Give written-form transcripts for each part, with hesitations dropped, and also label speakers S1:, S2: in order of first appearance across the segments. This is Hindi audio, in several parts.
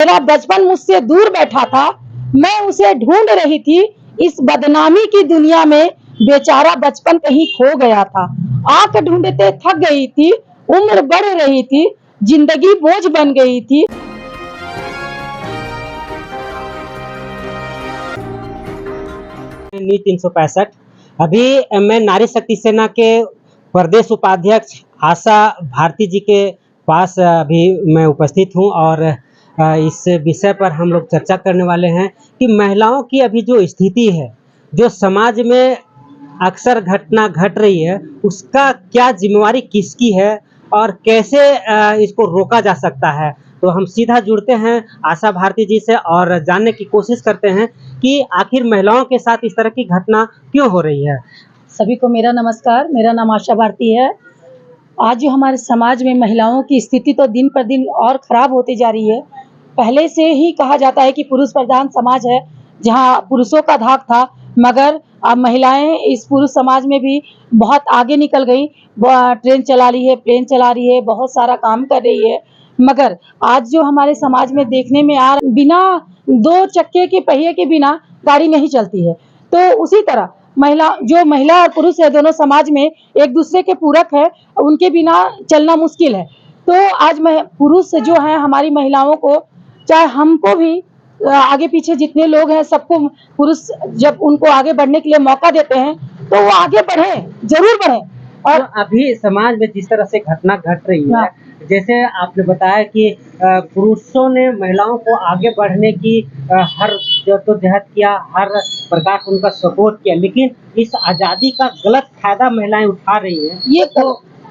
S1: मेरा बचपन मुझसे दूर बैठा था, मैं उसे ढूंढ रही थी। इस बदनामी की दुनिया में बेचारा बचपन कहीं खो गया था। आंख ढूंढते थक गई थी, उम्र बढ़ रही थी, जिंदगी बोझ बन गई थी।
S2: नी 365 अभी मैं नारी शक्ति सेना के प्रदेश उपाध्यक्ष आशा भारती जी के पास अभी मैं उपस्थित हूं और इस विषय पर हम लोग चर्चा करने वाले हैं कि महिलाओं की अभी जो स्थिति है, जो समाज में अक्सर घटना घट रही है, उसका क्या जिम्मेवारी किसकी है और कैसे इसको रोका जा सकता है। तो हम सीधा जुड़ते हैं आशा भारती जी से और जानने की कोशिश करते हैं कि आखिर महिलाओं के साथ इस तरह की घटना क्यों हो रही है।
S1: सभी को मेरा नमस्कार, मेरा नाम आशा भारती है। आज जो हमारे समाज में महिलाओं की स्थिति तो दिन पर दिन और खराब होती जा रही है। पहले से ही कहा जाता है कि पुरुष प्रधान समाज है, जहां पुरुषों का धाक था, मगर अब महिलाएं इस पुरुष समाज में भी बहुत आगे निकल गई। ट्रेन चला रही है, प्लेन चला रही है, बहुत सारा काम कर रही है। मगर आज जो हमारे समाज में देखने में आ रहा, बिना दो चक्के के पहिए के बिना गाड़ी नहीं चलती है। तो उसी तरह महिला और पुरुष है, दोनों समाज में एक दूसरे के पूरक है, उनके बिना चलना मुश्किल है। तो आज पुरुष जो है हमारी महिलाओं को, चाहे हमको भी, आगे पीछे जितने लोग हैं सबको पुरुष जब उनको आगे बढ़ने के लिए मौका देते हैं तो वो आगे बढ़े, जरूर बढ़े।
S2: और तो अभी समाज में जिस तरह से घटना घट रही है, जैसे आपने बताया कि पुरुषों ने महिलाओं को आगे बढ़ने की हर जद्दोजहद किया, हर प्रकार से उनका सपोर्ट किया, लेकिन इस आज़ादी का गलत फायदा महिलाएं उठा रही हैं।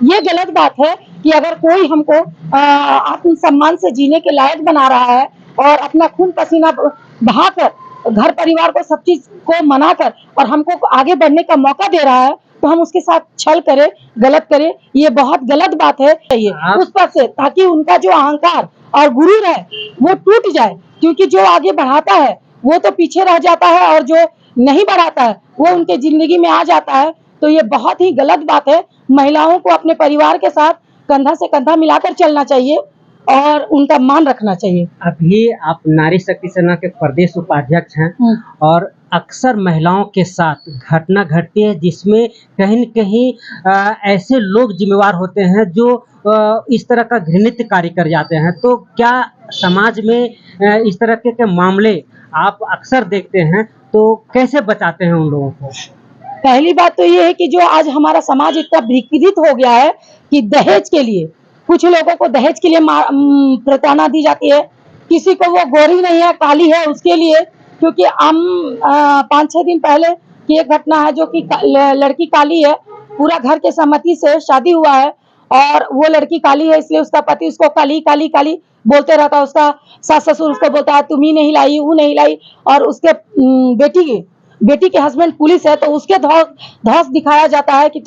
S1: ये गलत बात है कि अगर कोई हमको आत्मसम्मान से जीने के लायक बना रहा है और अपना खून पसीना बहाकर घर परिवार को सब चीज को मनाकर और हमको आगे बढ़ने का मौका दे रहा है, तो हम उसके साथ छल करें, गलत करें, ये बहुत गलत बात है। उस पर से, ताकि उनका जो अहंकार और गुरूर है वो टूट जाए, क्योंकि जो आगे बढ़ाता है वो तो पीछे रह जाता है और जो नहीं बढ़ाता है वो उनके जिंदगी में आ जाता है। तो ये बहुत ही गलत बात है। महिलाओं को अपने परिवार के साथ कंधा से कंधा मिलाकर चलना चाहिए और उनका मान रखना चाहिए।
S2: अभी आप नारी शक्ति सेना के प्रदेश उपाध्यक्ष हैं और अक्सर महिलाओं के साथ घटना घटती है जिसमें कहीं न कहीं ऐसे लोग जिम्मेवार होते हैं जो इस तरह का घृणित कार्य कर जाते हैं। तो क्या समाज में इस तरह के मामले आप अक्सर देखते हैं, तो कैसे बचाते हैं उन लोगों को?
S1: पहली बात तो ये है कि जो आज हमारा समाज इतना विकृत हो गया है कि दहेज के लिए, कुछ लोगों को दहेज के लिए प्रताड़ना दी जाती है। किसी को वो गोरी नहीं है, काली है, उसके लिए, क्योंकि 5-6 दिन पहले की एक घटना है जो कि लड़की काली है, पूरा घर के सहमति से शादी हुआ है और वो लड़की काली है, इसलिए उसका पति उसको काली काली काली बोलते रहता है। उसका सास ससुर उसको बोलता है तुम ही नहीं लाई, वो नहीं लाई, और उसके बेटी के हस्बैंड पुलिस है, तो उसके धौस दिखाया जाता है कि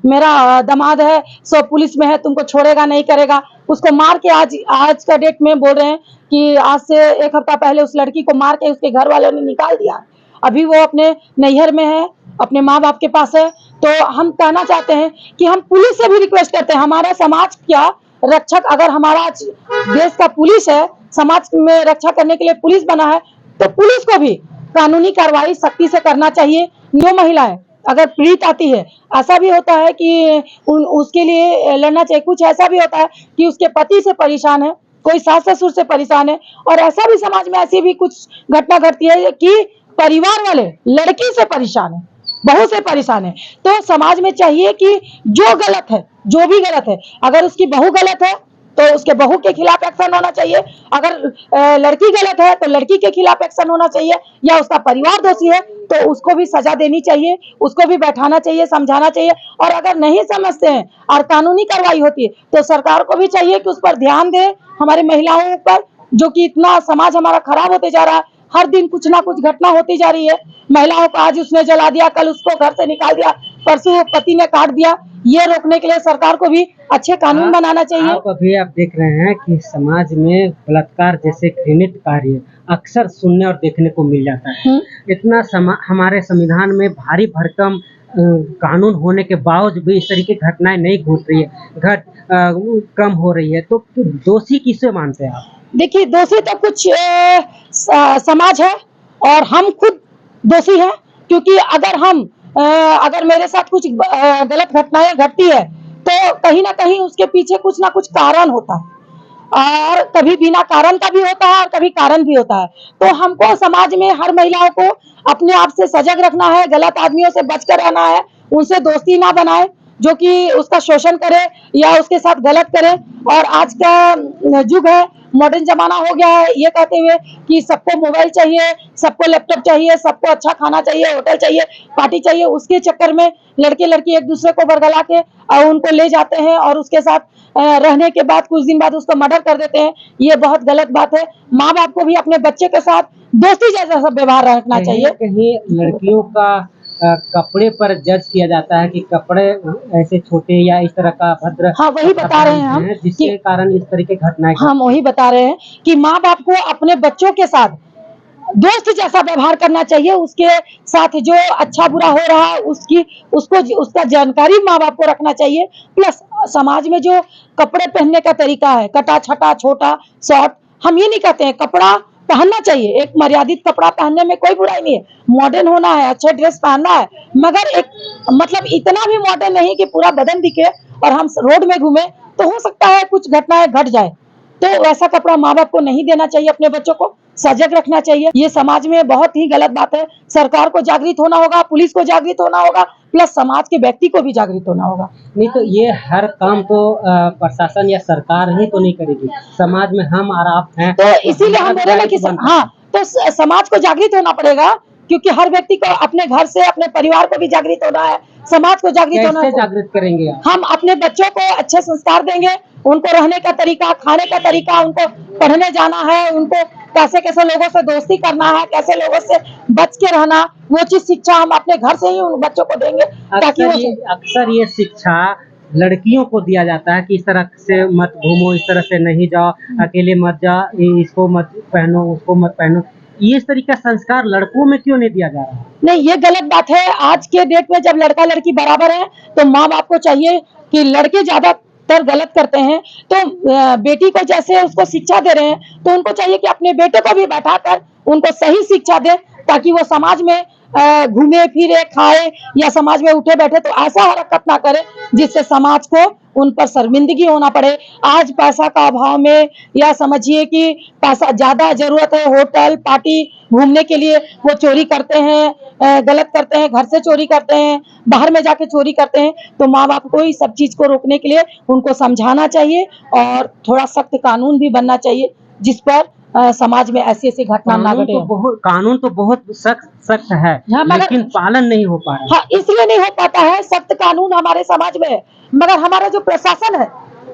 S1: मेरा दामाद है, सो पुलिस में है, तुमको छोड़ेगा नहीं करेगा। उसको मार के आज का डेट में बोल रहे हैं कि आज से 1 हफ्ता पहले उस लड़की को मार के उसके घर वालों ने निकाल दिया। अभी वो अपने नैहर में है, अपने माँ बाप के पास है। तो हम कहना चाहते हैं कि हम पुलिस से भी रिक्वेस्ट करते हैं, हमारा समाज क्या रक्षक, अगर हमारा देश का पुलिस है, समाज में रक्षा करने के लिए पुलिस बना है, तो पुलिस को भी कानूनी कार्रवाई सख्ती से करना चाहिए। जो महिलाएं अगर पीड़ित आती है, ऐसा भी होता है कि उसके लिए लड़ना चाहिए। कुछ ऐसा भी होता है कि उसके पति से परेशान है, कोई सास ससुर से परेशान है, और ऐसा भी समाज में ऐसी भी कुछ घटना घटती है कि परिवार वाले लड़की से परेशान है, बहू से परेशान है। तो समाज में चाहिए कि जो गलत है, जो भी गलत है, अगर उसकी बहू गलत है तो उसके बहू के खिलाफ एक्शन होना चाहिए, अगर लड़की गलत है तो लड़की के खिलाफ एक्शन होना चाहिए, या उसका परिवार दोषी है तो उसको भी सजा देनी चाहिए, उसको भी बैठाना चाहिए, समझाना चाहिए। और अगर नहीं समझते हैं और कानूनी कार्रवाई होती है तो सरकार को भी चाहिए कि उस पर ध्यान दे, हमारी महिलाओं पर, जो कि इतना समाज हमारा खराब होते जा रहा है। हर दिन कुछ ना कुछ घटना होती जा रही है। महिलाओं को आज उसने जला दिया, कल उसको घर से निकाल दिया, परसों पति ने काट दिया। ये रोकने के लिए सरकार को भी अच्छे कानून बनाना चाहिए।
S2: आप देख रहे हैं कि समाज में बलात्कार जैसे घृणित कार्य अक्सर सुनने और देखने को मिल जाता है। इतना हमारे संविधान में भारी भरकम कानून होने के बावजूद भी इस तरीके घटनाएं नहीं घट रही है, कम हो रही है। तो दोषी किसे मानते हैं आप?
S1: देखिए दोषी तो कुछ समाज है और हम खुद दोषी हैं, क्योंकि अगर मेरे साथ कुछ गलत घटनाएं घटती है तो कहीं ना कहीं उसके पीछे कुछ ना कुछ कारण होता है, और कभी बिना कारण का भी होता है और कभी कारण भी होता है। तो हमको समाज में हर महिलाओं को अपने आप से सजग रखना है, गलत आदमियों से बचकर रहना है, उनसे दोस्ती ना बनाए जो कि उसका शोषण करे या उसके साथ गलत करे। और आज का युग है, मॉडर्न जमाना हो गया है, ये कहते हुए कि सबको मोबाइल चाहिए, सबको लैपटॉप चाहिए, सबको अच्छा खाना चाहिए, होटल चाहिए, पार्टी चाहिए, उसके चक्कर में लड़के लड़की एक दूसरे को बरगला के और उनको ले जाते हैं और उसके साथ रहने के बाद कुछ दिन बाद उसको मर्डर कर देते हैं। ये बहुत गलत बात है। माँ बाप को भी अपने बच्चे के साथ दोस्ती जैसा सब व्यवहार रखना चाहिए।
S2: कहीं लड़कियों का कपड़े पर जज किया जाता है कि कपड़े ऐसे छोटे या इस तरह का अभद्र,
S1: हाँ, वही बता रहे हैं हम
S2: जिसके कारण इस तरह की घटनाएं।
S1: हम वही बता रहे हैं कि माँ बाप को अपने बच्चों के साथ दोस्त जैसा व्यवहार करना चाहिए, उसके साथ जो अच्छा बुरा हो रहा है उसका जानकारी माँ बाप को रखना चाहिए। प्लस समाज में जो कपड़े पहनने का तरीका है, कटा छटा छोटा शॉर्ट, हम ये नहीं कहते हैं, कपड़ा पहनना चाहिए, एक मर्यादित कपड़ा पहनने में कोई बुराई नहीं है, मॉडर्न होना है, अच्छा ड्रेस पहनना है, मगर एक मतलब इतना भी मॉडर्न नहीं कि पूरा बदन दिखे और हम रोड में घूमे तो हो सकता है कुछ घटनाएं घट जाए। तो वैसा कपड़ा माँ बाप को नहीं देना चाहिए, अपने बच्चों को सजग रखना चाहिए। ये समाज में बहुत ही गलत बात है। सरकार को जागृत होना होगा, पुलिस को जागृत होना होगा, प्लस समाज के व्यक्ति को भी जागृत होना होगा।
S2: नहीं तो ये हर काम तो प्रशासन या सरकार ही तो नहीं करेगी, समाज में हम और आप हैं,
S1: तो इसीलिए हम बोल रहे हैं कि हाँ, तो समाज को जागृत होना पड़ेगा, क्योंकि हर व्यक्ति को अपने घर से अपने परिवार को भी जागृत होना है, समाज को जागृत होना है।
S2: कैसे जागृत करेंगे आप?
S1: हम अपने बच्चों को अच्छे संस्कार देंगे, उनको रहने का तरीका, खाने का तरीका, उनको पढ़ने जाना है, उनको कैसे कैसे लोगों से दोस्ती करना है, कैसे लोगों से बच के रहना, वो चीज शिक्षा हम अपने घर से ही उन बच्चों को देंगे, ताकि
S2: अक्सर ये शिक्षा लड़कियों को दिया जाता है कि इस तरह से मत घूमो, इस तरह से नहीं जाओ, अकेले मत जाओ, इसको मत पहनो, उसको मत पहनो। ये इस तरीके का संस्कार लड़कों में क्यों नहीं दिया जा रहा है?
S1: नहीं, ये गलत बात है। आज के डेट में जब लड़का लड़की बराबर है तो माँ बाप को चाहिए कि लड़के ज्यादातर गलत करते हैं तो बेटी को जैसे उसको शिक्षा दे रहे हैं तो उनको चाहिए कि अपने बेटे को भी बैठाकर उनको सही शिक्षा दे, ताकि वो समाज में घूमे फिरे, खाए या समाज में उठे बैठे तो ऐसा हरकत ना करे जिससे समाज को उन पर शर्मिंदगी होना पड़े। आज पैसा का अभाव में, या समझिए कि पैसा ज्यादा जरूरत है, होटल पार्टी घूमने के लिए वो चोरी करते हैं, गलत करते हैं, घर से चोरी करते हैं, बाहर में जाके चोरी करते हैं। तो माँ बाप को इस सब चीज को रोकने के लिए उनको समझाना चाहिए और थोड़ा सख्त कानून भी बनना चाहिए जिस पर समाज में ऐसी ऐसी घटना ना घटे।
S2: कानून तो बहुत सख्त है,
S1: हाँ,
S2: लेकिन पालन नहीं हो पा रहा।
S1: हाँ, इसलिए नहीं हो पाता है। सख्त कानून हमारे समाज में है, मगर हमारा जो प्रशासन है,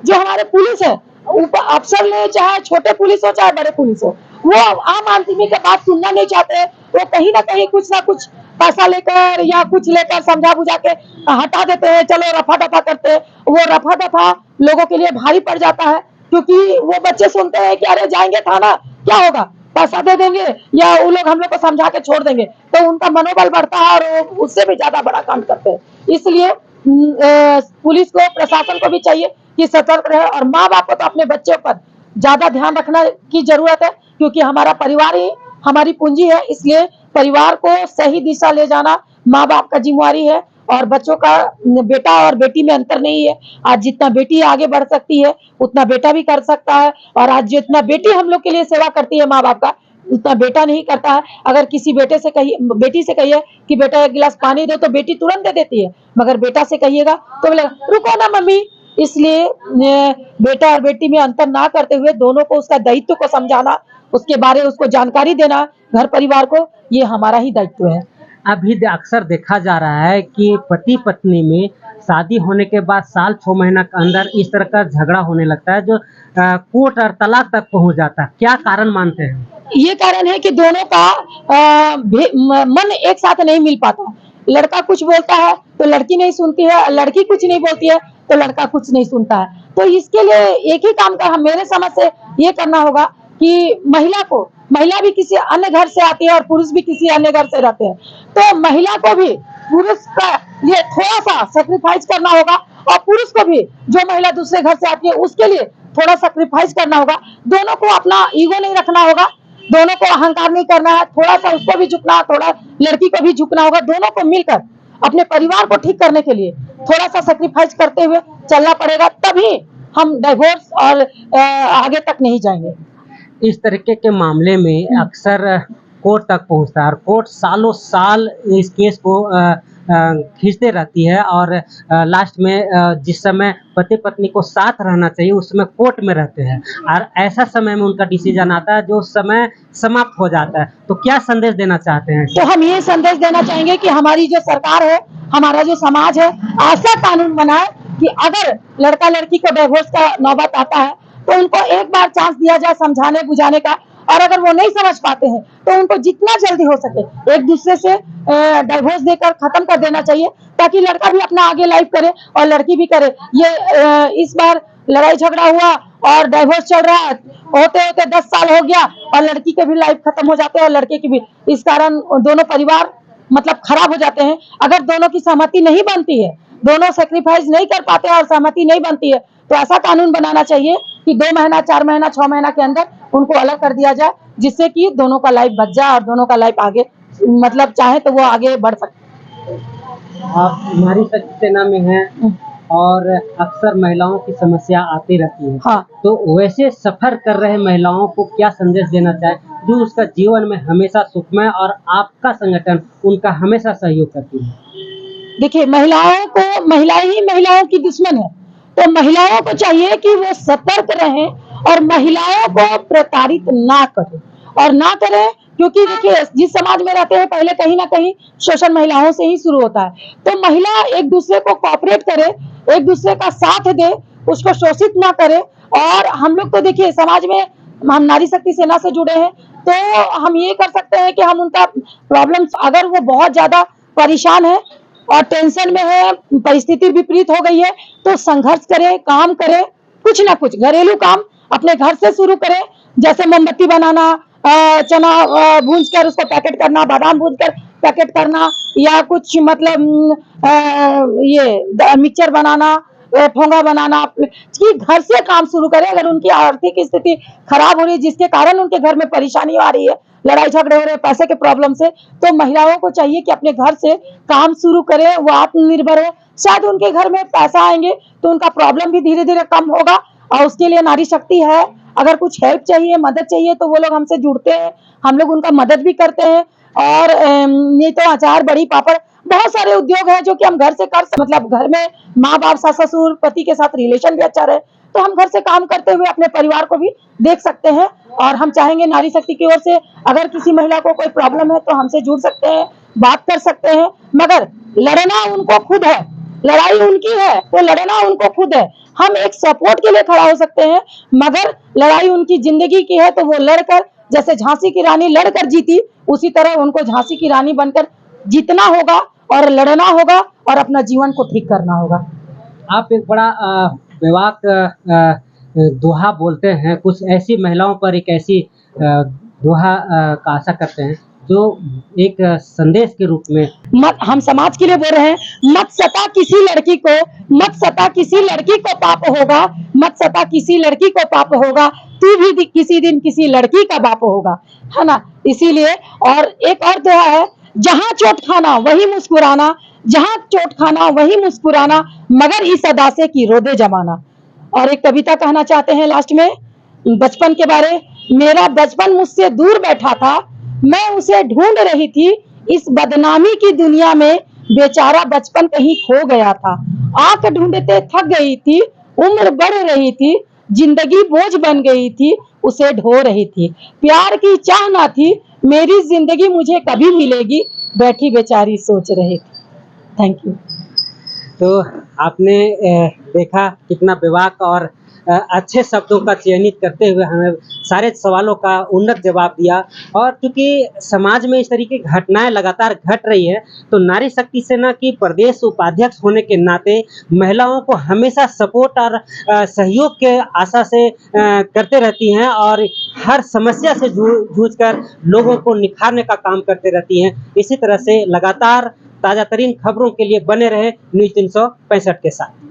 S1: जो हमारे पुलिस है, ऊपर अफसर ले, चाहे छोटे पुलिस हो चाहे बड़े पुलिस हो, वो आम आदमी की बात सुनना नहीं चाहते। वो कहीं ना कहीं कुछ ना कुछ पैसा लेकर या कुछ लेकर समझा बुझा के हटा देते हैं, चलो रफा दफा करते हैं। वो रफा दफा लोगों के लिए भारी पड़ जाता है, क्योंकि वो बच्चे सुनते हैं कि अरे जाएंगे थाना, क्या होगा, पैसा दे देंगे या वो लोग हम लोग को समझा के छोड़ देंगे, तो उनका मनोबल बढ़ता है और वो उससे भी ज्यादा बड़ा कांड करते हैं। इसलिए पुलिस को, प्रशासन को भी चाहिए कि सतर्क रहे, और माँ बाप को तो अपने बच्चों पर ज्यादा ध्यान रखना की जरूरत है, क्योंकि हमारा परिवार ही हमारी पूंजी है। इसलिए परिवार को सही दिशा ले जाना माँ बाप का जिम्मेवारी है, और बच्चों का, बेटा और बेटी में अंतर नहीं है। आज जितना बेटी आगे बढ़ सकती है उतना बेटा भी कर सकता है, और आज जितना बेटी हम लोग के लिए सेवा करती है माँ बाप का, उतना बेटा नहीं करता है। अगर किसी बेटी से कहिए कि बेटा एक गिलास पानी दो तो बेटी तुरंत दे देती है, मगर बेटा से कहिएगा तो बोलेगा रुको ना मम्मी। इसलिए बेटा और बेटी में अंतर ना करते हुए दोनों को उसका दायित्व को समझाना, उसके बारे में उसको जानकारी देना, घर परिवार को, ये हमारा ही दायित्व है।
S2: अभी अक्सर देखा जा रहा है कि पति पत्नी में शादी होने के बाद साल 6 महीना के अंदर इस तरह का झगड़ा होने लगता है, जो कोर्ट और तलाक तक पहुंच जाता है। क्या कारण मानते हैं?
S1: ये कारण है कि दोनों का मन एक साथ नहीं मिल पाता। लड़का कुछ बोलता है तो लड़की नहीं सुनती है, लड़की कुछ नहीं बोलती है तो लड़का कुछ नहीं सुनता है। तो इसके लिए एक ही काम का मेरे समझ से ये करना होगा कि महिला भी किसी अन्य घर से आती है और पुरुष भी किसी अन्य घर से रहते हैं, तो महिला को भी पुरुष का लिए थोड़ा सा सेक्रीफाइस करना होगा, और पुरुष को भी जो महिला दूसरे घर से आती है उसके लिए थोड़ा सैक्रिफाइस करना होगा। दोनों को अपना ईगो नहीं रखना होगा, दोनों को अहंकार नहीं करना है, थोड़ा सा उसको भी झुकना है, थोड़ा लड़की को भी झुकना होगा। दोनों को मिलकर अपने परिवार को ठीक करने के लिए थोड़ा सा सैक्रिफाइस करते हुए चलना पड़ेगा, तभी हम डाइवोर्स और आगे तक नहीं जाएंगे।
S2: इस तरीके के मामले में अक्सर कोर्ट तक पहुंचता है और कोर्ट सालों साल इस केस को खींचते रहती है और लास्ट में जिस समय पति पत्नी को साथ रहना चाहिए उस समय कोर्ट में रहते हैं और ऐसा समय में उनका डिसीजन आता है जो समय समाप्त हो जाता है। तो क्या संदेश देना चाहते हैं?
S1: तो हम ये संदेश देना चाहेंगे कि हमारी जो सरकार है, हमारा जो समाज है, ऐसा कानून बनाए कि अगर लड़का लड़की को डिवोर्स का नौबत आता है तो उनको एक बार चांस दिया जाए समझाने बुझाने का, और अगर वो नहीं समझ पाते हैं तो उनको जितना जल्दी हो सके एक दूसरे से डिवोर्स देकर खत्म कर देना चाहिए, ताकि लड़का भी अपना आगे लाइफ करे और लड़की भी करे। ये इस बार लड़ाई झगड़ा हुआ और डिवोर्स चल रहा है, होते होते 10 साल हो गया और लड़की के भी लाइफ खत्म हो जाते हैं और लड़के की भी। इस कारण दोनों परिवार मतलब खराब हो जाते हैं। अगर दोनों की सहमति नहीं बनती है, दोनों सेक्रीफाइस नहीं कर पाते और सहमति नहीं बनती है, तो ऐसा कानून बनाना चाहिए कि 2 महीना 4 महीना 6 महीना के अंदर उनको अलग कर दिया जाए, जिससे कि दोनों का लाइफ बच जाए और दोनों का लाइफ आगे मतलब चाहे तो वो आगे बढ़ सकते।
S2: आप नारी शक्ति सेना में हैं और अक्सर महिलाओं की समस्या आती रहती है।
S1: हाँ।
S2: तो वैसे सफर कर रहे महिलाओं को क्या संदेश देना चाहे जो उसका जीवन में हमेशा सुखमय और आपका संगठन उनका हमेशा सहयोग करती है?
S1: देखिए, महिलाएं ही महिलाओं की दुश्मन है, तो महिलाओं को चाहिए कि वो सतर्क रहें और महिलाओं को प्रताड़ित ना करें और ना करें, क्योंकि देखिए जिस समाज में रहते हैं पहले कहीं ना कहीं शोषण महिलाओं से ही शुरू होता है। तो महिला एक दूसरे को कोऑपरेट करे, एक दूसरे का साथ दे, उसको शोषित ना करे। और हम लोग तो देखिए समाज में हम नारी शक्ति सेना से जुड़े हैं, तो हम ये कर सकते हैं कि हम उनका प्रॉब्लम्स, अगर वो बहुत ज्यादा परेशान है और टेंशन में है, परिस्थिति विपरीत हो गई है, तो संघर्ष करें, काम करें, कुछ ना कुछ घरेलू काम अपने घर से शुरू करें, जैसे मोमबत्ती बनाना, चना भूंज कर उसको पैकेट करना, बादाम भूंज कर पैकेट करना, या कुछ मतलब ये मिक्सचर बनाना, ठोंगा बनाना, कि घर से काम शुरू करें। अगर उनकी आर्थिक स्थिति खराब हो रही है जिसके कारण उनके घर में परेशानी आ रही है, लड़ाई झगड़े हो रहे हैं पैसे के प्रॉब्लम से, तो महिलाओं को चाहिए कि अपने घर से काम शुरू करें, वो आत्मनिर्भर हो। शायद उनके घर में पैसा आएंगे तो उनका प्रॉब्लम भी धीरे धीरे कम होगा, और उसके लिए नारी शक्ति है। अगर कुछ हेल्प चाहिए, मदद चाहिए, तो वो लोग हमसे जुड़ते हैं, हम लोग उनका मदद भी करते हैं। और नहीं तो अचार, बड़ी, पापड़, बहुत सारे उद्योग हैं जो कि हम घर से मतलब घर में माँ बाप, सास ससुर, पति के साथ रिलेशन भी अच्छा रहे, तो हम घर से काम करते हुए अपने परिवार को भी देख सकते हैं। और हम चाहेंगे नारी शक्ति की ओर से अगर किसी महिला को कोई प्रॉब्लम है तो हमसे जुड़ सकते हैं, बात कर सकते हैं, मगर लड़ना उनको खुद है, लड़ाई उनकी है तो लड़ना उनको खुद है। हम एक सपोर्ट के लिए खड़ा हो सकते हैं, मगर लड़ाई उनकी जिंदगी की है, तो वो लड़कर, जैसे झांसी की रानी लड़कर जीती, उसी तरह उनको झांसी की रानी बनकर जीतना होगा और लड़ना होगा और अपना जीवन को ठीक करना होगा।
S2: आप एक बड़ा बेबाक दोहा बोलते हैं, कुछ ऐसी महिलाओं पर एक ऐसी दोहा का आशा करते हैं जो एक संदेश के रूप में
S1: हम समाज के लिए बोल रहे हैं, मत सता किसी लड़की को, मत सता किसी लड़की को पाप होगा, मत सता किसी लड़की को पाप होगा, तू भी किसी दिन किसी लड़की का बाप होगा, है ना। इसीलिए, और एक और दोहा है, जहाँ चोट खाना वही मुस्कुराना, जहाँ चोट खाना वही मुस्कुराना, मगर इस अदा से की रोदे जमाना। और एक कविता कहना चाहते हैं लास्ट में बचपन के बारे। मेरा बचपन मुझसे दूर बैठा था, मैं उसे ढूंढ रही थी, इस बदनामी की दुनिया में बेचारा बचपन कहीं खो गया था। आंख ढूंढते थक गई थी, उम्र बढ़ रही थी, जिंदगी बोझ बन गई थी, उसे ढो रही थी। प्यार की चाह ना थी, मेरी जिंदगी मुझे कभी मिलेगी, बैठी बेचारी सोच रही थी। Thank you.
S2: तो आपने देखा कितना बेबाक और अच्छे शब्दों का चयनित करते हुए हमें सारे सवालों का उन्नत जवाब दिया। और क्योंकि समाज में इस तरीके की घटनाएं लगातार घट रही है, तो नारी शक्ति सेना की प्रदेश उपाध्यक्ष होने के नाते महिलाओं को हमेशा सपोर्ट और सहयोग के आशा से करते रहती हैं और हर समस्या से जूझकर लोगों को निखारने का काम करते रहती हैं। इसी तरह से लगातार ताज़ा तरीन खबरों के लिए बने रहे न्यूज़ 365 के साथ।